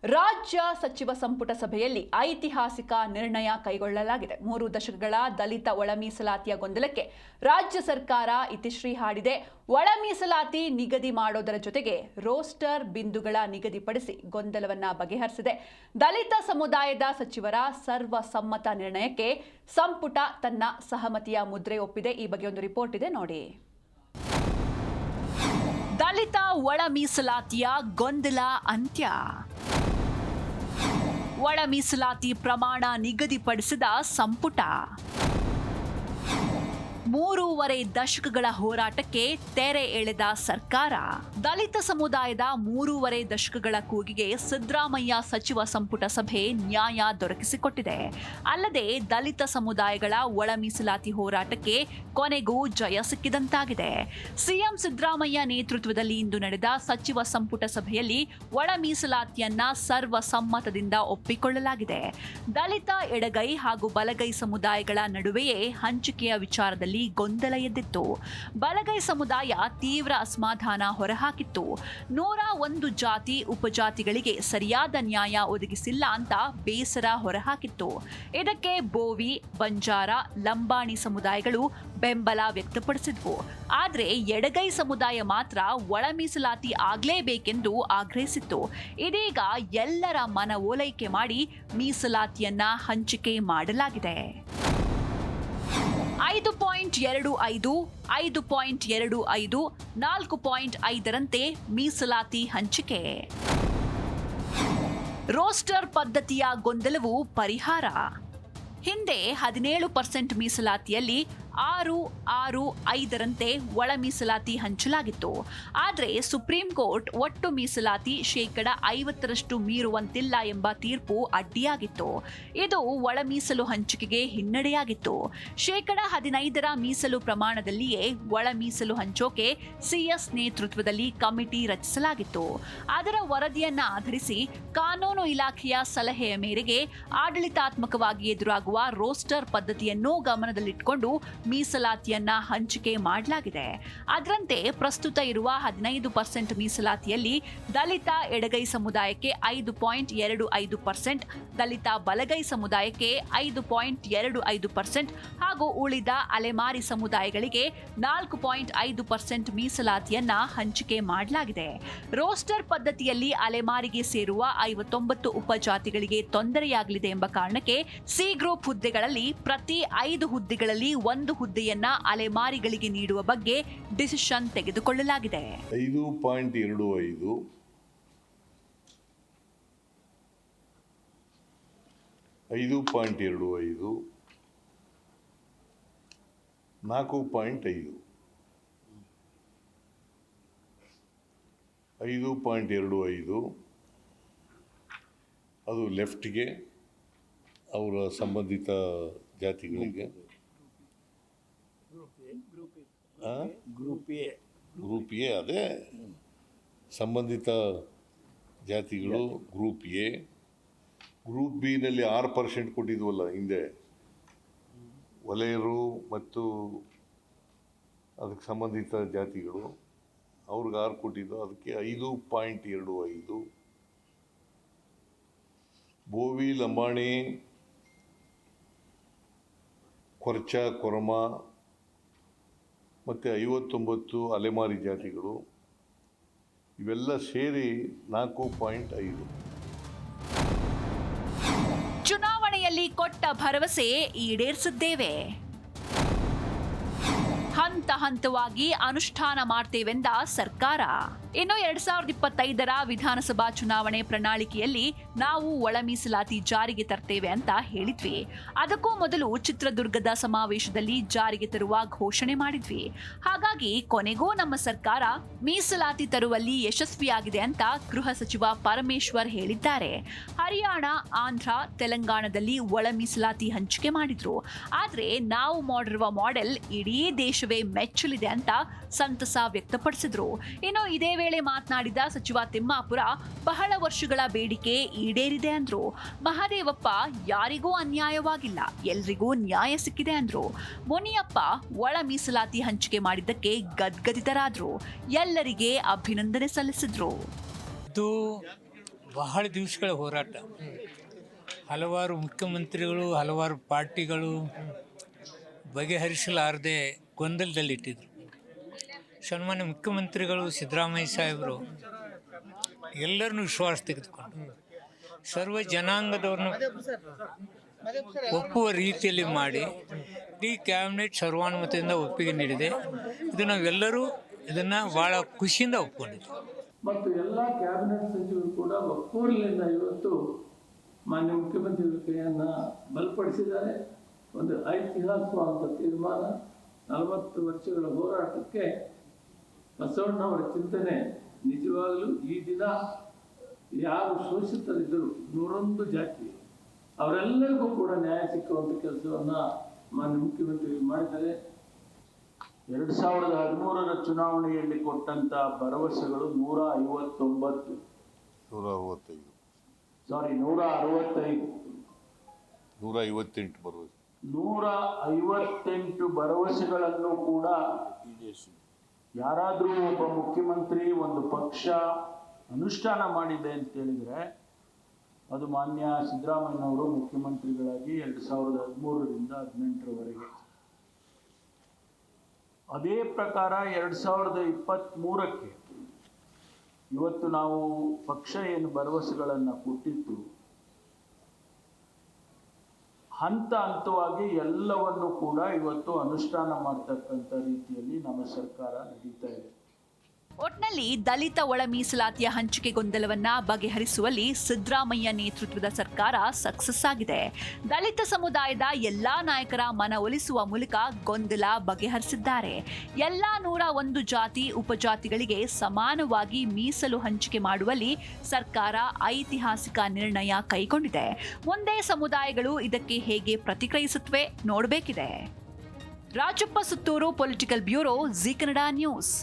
ರಾಜ್ಯ ಸಚಿವ ಸಂಪುಟ ಸಭೆಯಲ್ಲಿ ಐತಿಹಾಸಿಕ ನಿರ್ಣಯ ಕೈಗೊಳ್ಳಲಾಗಿದೆ. 3 ದಶಕಗಳ ದಲಿತ ಒಳ ಮೀಸಲಾತಿಯ ಗೊಂದಲಕ್ಕೆ ರಾಜ್ಯ ಸರ್ಕಾರ ಇತಿಶ್ರೀ ಹಾಡಿದೆ. ಒಳ ಮೀಸಲಾತಿ ನಿಗದಿ ಮಾಡೋದರ ಜೊತೆಗೆ ರೋಸ್ಟರ್ ಬಿಂದುಗಳ ನಿಗದಿಪಡಿಸಿ ಗೊಂದಲವನ್ನ ಬಗೆಹರಿಸಿದೆ. ದಲಿತ ಸಮುದಾಯದ ಸಚಿವರ ಸರ್ವಸಮ್ಮತ ನಿರ್ಣಯಕ್ಕೆ ಸಂಪುಟ ತನ್ನ ಸಹಮತಿಯ ಮುದ್ರೆ ಒಪ್ಪಿದೆ. ಈ ಬಗ್ಗೆ ಒಂದು ರಿಪೋರ್ಟ್ ಇದೆ ನೋಡಿ. ದಲಿತ ಒಳ ಮೀಸಲಾತಿಯ ಗೊಂದಲ ಅಂತ್ಯ. ಒಳ ಮೀಸಲಾತಿ ಪ್ರಮಾಣ ನಿಗದಿಪಡಿಸಿದ ಸಂಪುಟ. 3.5 ದಶಕಗಳ ಹೋರಾಟಕ್ಕೆ ತೆರೆ ಎಳೆದ ಸರ್ಕಾರ. ದಲಿತ ಸಮುದಾಯದ 3.5 ದಶಕಗಳ ಕೂಗಿಗೆ ಸಿದ್ದರಾಮಯ್ಯ ಸಚಿವ ಸಂಪುಟ ಸಭೆ ನ್ಯಾಯ ದೊರಕಿಸಿಕೊಟ್ಟಿದೆ. ಅಲ್ಲದೆ ದಲಿತ ಸಮುದಾಯಗಳ ಒಳ ಮೀಸಲಾತಿ ಹೋರಾಟಕ್ಕೆ ಕೊನೆಗೂ ಜಯ ಸಿಕ್ಕಿದಂತಾಗಿದೆ. ಸಿಎಂ ಸಿದ್ದರಾಮಯ್ಯ ನೇತೃತ್ವದಲ್ಲಿ ಇಂದು ನಡೆದ ಸಚಿವ ಸಂಪುಟ ಸಭೆಯಲ್ಲಿ ಒಳ ಮೀಸಲಾತಿಯನ್ನ ಸರ್ವಸಮ್ಮತದಿಂದ ಒಪ್ಪಿಕೊಳ್ಳಲಾಗಿದೆ. ದಲಿತ ಎಡಗೈ ಹಾಗೂ ಬಲಗೈ ಸಮುದಾಯಗಳ ನಡುವೆಯೇ ಹಂಚಿಕೆಯ ವಿಚಾರದಲ್ಲಿ ಗೊಂದಲ ಎದ್ದಿತ್ತು. ಬಲಗೈ ಸಮುದಾಯ ತೀವ್ರ ಅಸಮಾಧಾನ ಹೊರಹಾಕಿತ್ತು. 101 ಜಾತಿ ಉಪಜಾತಿಗಳಿಗೆ ಸರಿಯಾದ ನ್ಯಾಯ ಒದಗಿಸಿಲ್ಲ ಅಂತ ಬೇಸರ ಹೊರಹಾಕಿತ್ತು. ಇದಕ್ಕೆ ಬೋವಿ, ಬಂಜಾರ, ಲಂಬಾಣಿ ಸಮುದಾಯಗಳು ಬೆಂಬಲ ವ್ಯಕ್ತಪಡಿಸಿದ್ವು. ಆದರೆ ಎಡಗೈ ಸಮುದಾಯ ಮಾತ್ರ ಒಳ ಮೀಸಲಾತಿ ಆಗಲೇಬೇಕೆಂದು ಆಗ್ರಹಿಸಿತ್ತು. ಇದೀಗ ಎಲ್ಲರ ಮನವೊಲೈಕೆ ಮಾಡಿ ಮೀಸಲಾತಿಯನ್ನ ಹಂಚಿಕೆ ಮಾಡಲಾಗಿದೆ. 5.25, 5.25, 4.5ರಂತೆ ಮೀಸಲಾತಿ ಹಂಚಿಕೆ. ರೋಸ್ಟರ್ ಪದ್ಧತಿಯ ಗೊಂದಲವು ಪರಿಹಾರ. ಹಿಂದೆ 17% ಮೀಸಲಾತಿಯಲ್ಲಿ 6.5ರಂತೆ ಒಳ ಮೀಸಲಾತಿ ಹಂಚಲಾಗಿತ್ತು. ಆದರೆ ಸುಪ್ರೀಂ ಕೋರ್ಟ್ ಒಟ್ಟು ಮೀಸಲಾತಿ 50% ಮೀರುವಂತಿಲ್ಲ ಎಂಬ ತೀರ್ಪು ಅಡ್ಡಿಯಾಗಿತ್ತು. ಇದು ಒಳ ಮೀಸಲು ಹಂಚಿಕೆಗೆ ಹಿನ್ನಡೆಯಾಗಿತ್ತು. 15% ಮೀಸಲು ಪ್ರಮಾಣದಲ್ಲಿಯೇ ಒಳ ಮೀಸಲು ಹಂಚೋಕೆ ಸಿಎಸ್ ನೇತೃತ್ವದಲ್ಲಿ ಕಮಿಟಿ ರಚಿಸಲಾಗಿತ್ತು. ಅದರ ವರದಿಯನ್ನ ಆಧರಿಸಿ ಕಾನೂನು ಇಲಾಖೆಯ ಸಲಹೆಯ ಮೇರೆಗೆ ಆಡಳಿತಾತ್ಮಕವಾಗಿ ಎದುರಾಗುವ ರೋಸ್ಟರ್ ಪದ್ಧತಿಯನ್ನು ಗಮನದಲ್ಲಿಟ್ಟುಕೊಂಡು ಮೀಸಲಾತಿಯನ್ನ ಹಂಚಿಕೆ ಮಾಡಲಾಗಿದೆ. ಅದರಂತೆ ಪ್ರಸ್ತುತ ಇರುವ 15% ಮೀಸಲಾತಿಯಲ್ಲಿ ದಲಿತ ಎಡಗೈ ಸಮುದಾಯಕ್ಕೆ 5.25%, ದಲಿತ ಬಲಗೈ ಸಮುದಾಯಕ್ಕೆ 5.25% ಹಾಗೂ ಉಳಿದ ಅಲೆಮಾರಿ ಸಮುದಾಯಗಳಿಗೆ 4.5% ಮೀಸಲಾತಿಯನ್ನ ಹಂಚಿಕೆ ಮಾಡಲಾಗಿದೆ. ರೋಸ್ಟರ್ ಪದ್ಧತಿಯಲ್ಲಿ ಅಲೆಮಾರಿಗೆ ಸೇರುವ 59 ಉಪಜಾತಿಗಳಿಗೆ ತೊಂದರೆಯಾಗಲಿದೆ ಎಂಬ ಕಾರಣಕ್ಕೆ ಸಿ ಗ್ರೂಪ್ ಹುದ್ದೆಗಳಲ್ಲಿ ಪ್ರತಿ 5 ಹುದ್ದೆಗಳಲ್ಲಿ 1 ಹುದ್ದೆಯನ್ನ ಅಲೆಮಾರಿಗಳಿಗೆ ನೀಡುವ ಬಗ್ಗೆ ಡಿಸಿಷನ್ ತೆಗೆದುಕೊಳ್ಳಲಾಗಿದೆ. 5.25, 5.25, 4.5, 5.25 ಅದು ಲೆಫ್ಟ್ಗೆ ಅವರ ಸಂಬಂಧಿತ ಜಾತಿಗಳಿಗೆ, ಗ್ರೂಪ್ ಎ ಅದೇ ಸಂಬಂಧಿತ ಜಾತಿಗಳು ಗ್ರೂಪ್ ಎ. ಗ್ರೂಪ್ ಬಿ ನಲ್ಲಿ 6% ಕೊಟ್ಟಿದ್ವಲ್ಲ ಹಿಂದೆ, ವಲಯರು ಮತ್ತು ಅದಕ್ಕೆ ಸಂಬಂಧಿತ ಜಾತಿಗಳು, ಅವ್ರಿಗೆ 6 ಕೊಟ್ಟಿದ್ದು, ಅದಕ್ಕೆ 5.25. ಬೋವಿ, ಲಂಬಾಣಿ, ಕೊರ್ಚ, ಕೊರಮ ಮತ್ತು 59 ಅಲೆಮಾರಿ ಜಾತಿಗಳು, ಇವೆಲ್ಲ ಸೇರಿ 4.5. ಚುನಾವಣೆಯಲ್ಲಿ ಕೊಟ್ಟ ಭರವಸೆ ಈಡೇರಿಸಿದ್ದೇವೆ, ಹಂತ ಹಂತವಾಗಿ ಅನುಷ್ಠಾನ ಮಾಡ್ತೇವೆಂದ ಸರ್ಕಾರ. ಇನ್ನು 2025ರ ವಿಧಾನಸಭಾ ಚುನಾವಣೆ ಪ್ರಣಾಳಿಕೆಯಲ್ಲಿ ನಾವು ಒಳ ಮೀಸಲಾತಿ ಜಾರಿಗೆ ತರ್ತೇವೆ ಅಂತ ಹೇಳಿದ್ವಿ. ಅದಕ್ಕೂ ಮೊದಲು ಚಿತ್ರದುರ್ಗದ ಸಮಾವೇಶದಲ್ಲಿ ಜಾರಿಗೆ ತರುವ ಘೋಷಣೆ ಮಾಡಿದ್ವಿ. ಹಾಗಾಗಿ ಕೊನೆಗೂ ನಮ್ಮ ಸರ್ಕಾರ ಮೀಸಲಾತಿ ತರುವಲ್ಲಿ ಯಶಸ್ವಿಯಾಗಿದೆ ಅಂತ ಗೃಹ ಸಚಿವ ಪರಮೇಶ್ವರ್ ಹೇಳಿದ್ದಾರೆ. ಹರಿಯಾಣ, ಆಂಧ್ರ, ತೆಲಂಗಾಣದಲ್ಲಿ ಒಳ ಮೀಸಲಾತಿ ಹಂಚಿಕೆ ಮಾಡಿದ್ರು. ಆದ್ರೆ ನಾವು ಮಾಡಿರುವ ಮಾಡೆಲ್ ಇಡೀ ದೇಶವೇ ಮೆಚ್ಚಲಿದೆ ಅಂತ ಸಂತಸ ವ್ಯಕ್ತಪಡಿಸಿದ್ರು. ಇನ್ನು ಇದೇ ವೇಳೆ ಮಾತನಾಡಿದ ಸಚಿವ ತಿಮ್ಮಾಪುರ, ಬಹಳ ವರ್ಷಗಳ ಬೇಡಿಕೆ ಈಡೇರಿದೆ ಅಂದ್ರು. ಮಹದೇವಪ್ಪ, ಯಾರಿಗೂ ಅನ್ಯಾಯವಾಗಿಲ್ಲ, ಎಲ್ರಿಗೂ ನ್ಯಾಯ ಸಿಕ್ಕಿದೆ ಅಂದ್ರು. ಮುನಿಯಪ್ಪ ಒಳ ಮೀಸಲಾತಿ ಹಂಚಿಕೆ ಮಾಡಿದ್ದಕ್ಕೆ ಗದ್ಗದಿತರಾದ್ರು. ಎಲ್ಲರಿಗೆ ಅಭಿನಂದನೆ ಸಲ್ಲಿಸಿದ್ರು. ಬಹಳ ದಿವಸಗಳ ಹೋರಾಟ. ಹಲವಾರು ಮುಖ್ಯಮಂತ್ರಿಗಳು, ಹಲವಾರು ಪಾರ್ಟಿಗಳು ಬಗೆಹರಿಸಲಾರದೆ ಗೊಂದಲದಲ್ಲಿಟ್ಟಿದ್ರು. ಸನ್ಮಾನ್ಯ ಮುಖ್ಯಮಂತ್ರಿಗಳು ಸಿದ್ದರಾಮಯ್ಯ ಸಾಹೇಬರು ಎಲ್ಲರನ್ನೂ ವಿಶ್ವಾಸ ತೆಗೆದುಕೊಂಡು ಸರ್ವ ಜನಾಂಗದವ್ರನ್ನ ಒಪ್ಪುವ ರೀತಿಯಲ್ಲಿ ಮಾಡಿ ಇಡೀ ಕ್ಯಾಬಿನೆಟ್ ಸರ್ವಾನುಮತದಿಂದ ಒಪ್ಪಿಗೆ ನೀಡಿದೆ. ಇದು ನಾವೆಲ್ಲರೂ ಇದನ್ನು ಭಾಳ ಖುಷಿಯಿಂದ ಒಪ್ಕೊಂಡಿದ್ವಿ. ಮತ್ತು ಎಲ್ಲ ಕ್ಯಾಬಿನೆಟ್ ಸಚಿವರು ಕೂಡ ಒಕ್ಕೂರಿನಿಂದ ಇವತ್ತು ಮಾನ್ಯ ಮುಖ್ಯಮಂತ್ರಿಗಳ ಕೈಯನ್ನು ಬಲಪಡಿಸಿದ್ದಾರೆ. ಒಂದು ಐತಿಹಾಸಿಕವಾದ ತೀರ್ಮಾನ. 40 ವರ್ಷಗಳ ಹೋರಾಟಕ್ಕೆ ಬಸವಣ್ಣವರ ಚಿಂತನೆ ನಿಜವಾಗಲೂ ಈ ದಿನ ಯಾರು ಶೋಷಿತರಿದ್ದರು 101 ಜಾತಿ ಅವರೆಲ್ಲರಿಗೂ ಕೂಡ ನ್ಯಾಯ ಸಿಕ್ಕುವಂಥ ಕೆಲಸವನ್ನು ಮಾನ್ಯ ಮುಖ್ಯಮಂತ್ರಿಗಳು ಮಾಡಿದ್ದಾರೆ. 2013ರ ಚುನಾವಣೆಯಲ್ಲಿ ಕೊಟ್ಟಂತ ಭರವಸೆಗಳು 165 158 ಭರವಸೆಗಳನ್ನು ಕೂಡ ಯಾರಾದರೂ ಒಬ್ಬ ಮುಖ್ಯಮಂತ್ರಿ, ಒಂದು ಪಕ್ಷ ಅನುಷ್ಠಾನ ಮಾಡಿದೆ ಅಂತ ಹೇಳಿದ್ರೆ ಅದು ಮಾನ್ಯ ಸಿದ್ದರಾಮಯ್ಯನವರು ಮುಖ್ಯಮಂತ್ರಿಗಳಾಗಿ 2013ರಿಂದ 2018ರವರೆಗೆ. ಅದೇ ಪ್ರಕಾರ 2023ಕ್ಕೆ ಇವತ್ತು ನಾವು ಪಕ್ಷ ಏನು ಭರವಸೆಗಳನ್ನು ಕೊಟ್ಟಿತ್ತು, ಹಂತ ಹಂತವಾಗಿ ಎಲ್ಲವನ್ನು ಕೂಡ ಇವತ್ತು ಅನುಷ್ಠಾನ ಮಾಡ್ತಕ್ಕಂಥ ರೀತಿಯಲ್ಲಿ ನಮ್ಮ ಸರ್ಕಾರ ನಡೀತಾ ಇದೆ. ಒಟ್ನಲ್ಲಿ ದಲಿತ ಒಳ ಮೀಸಲಾತಿಯ ಹಂಚಿಕೆ ಗೊಂದಲವನ್ನ ಬಗೆಹರಿಸುವಲ್ಲಿ ಸಿದ್ದರಾಮಯ್ಯ ನೇತೃತ್ವದ ಸರ್ಕಾರ ಸಕ್ಸಸ್ ಆಗಿದೆ. ದಲಿತ ಸಮುದಾಯದ ಎಲ್ಲಾ ನಾಯಕರ ಮನವೊಲಿಸುವ ಮೂಲಕ ಗೊಂದಲ ಬಗೆಹರಿಸಿದ್ದಾರೆ. ಎಲ್ಲಾ 101 ಜಾತಿ ಉಪಜಾತಿಗಳಿಗೆ ಸಮಾನವಾಗಿ ಮೀಸಲು ಹಂಚಿಕೆ ಮಾಡುವಲ್ಲಿ ಸರ್ಕಾರ ಐತಿಹಾಸಿಕ ನಿರ್ಣಯ ಕೈಗೊಂಡಿದೆ. ಮುಂದೆ ಸಮುದಾಯಗಳು ಇದಕ್ಕೆ ಹೇಗೆ ಪ್ರತಿಕ್ರಿಯಿಸುತ್ತವೆ ನೋಡಬೇಕಿದೆ. Rajappa Suttur, political bureau, Zee Kannada news.